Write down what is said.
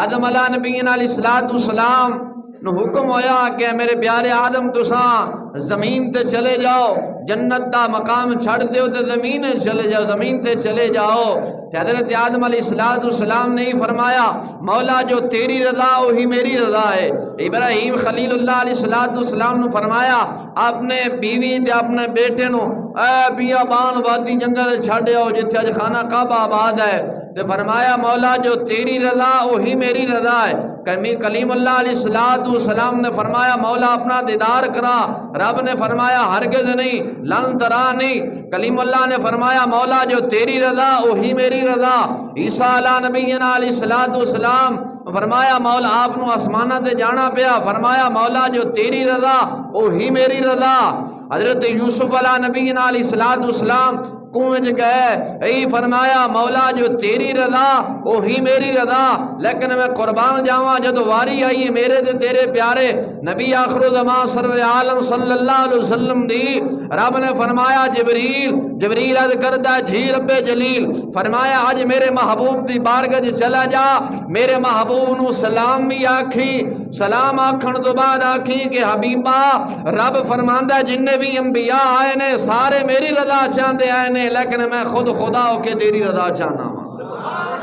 آدم علیہ نبینا علیہ السلام نو حکم ہویا کہ میرے پیارے آدم تساں زمین تے چلے جاؤ، جنت دا مقام چھڑ دیو تے زمین چلے جاؤ، زمین تے چلے جاؤ۔ تے حضرت آدم علیہ السلام نے ہی فرمایا مولا جو تیری رضا وہی میری رضا ہے۔ ابراہیم خلیل اللہ علیہ السلام نے فرمایا اپنے بیوی تے اپنے بیٹے نو اے بیابان وادی جنگل چھڑ آؤ جتھے اج خانہ کعبہ آباد ہے، تے فرمایا مولا جو تیری رضا وہی میری رضا ہے۔ کلیم اللہ علیہ السلام نے فرمایا مولا اپنا دیدار کرا، رب نے فرمایا ہرگز نہیں، لن ترانی۔ کلیم اللہ نے فرمایا مولا جو تیری رضا وہی میری رضا۔ عیسیٰ علیہ نبینا علیہ السلام فرمایا مولا آپ نو آسمانہ تے جانا پیا، فرمایا مولا جو تیری رضا وہی میری رضا۔ حضرت یوسف علیہ نبینا علیہ السلام کنویں گئے، ای فرمایا مولا جو تیری رضا وہی میری رضا، لیکن میں قربان جاواں جدو واری آئی میرے تے تیرے پیارے نبی آخر زمان سرور عالم صلی اللہ علیہ وسلم دی، رب نے فرمایا جبریل عرض کردہ جھی رب جلیل، فرمایا آج میرے محبوب دی بارگاہ چلا جا، میرے محبوب نو سلام بھی آکھی، سلام آکھن تو بعد آکھی کہ حبیبہ رب فرماندہ جننے بھی انبیاء آئے نے سارے میری رضا چاندے آئے نے، لیکن میں خود خدا ہو کے تیری رضا چاہنا ہوں۔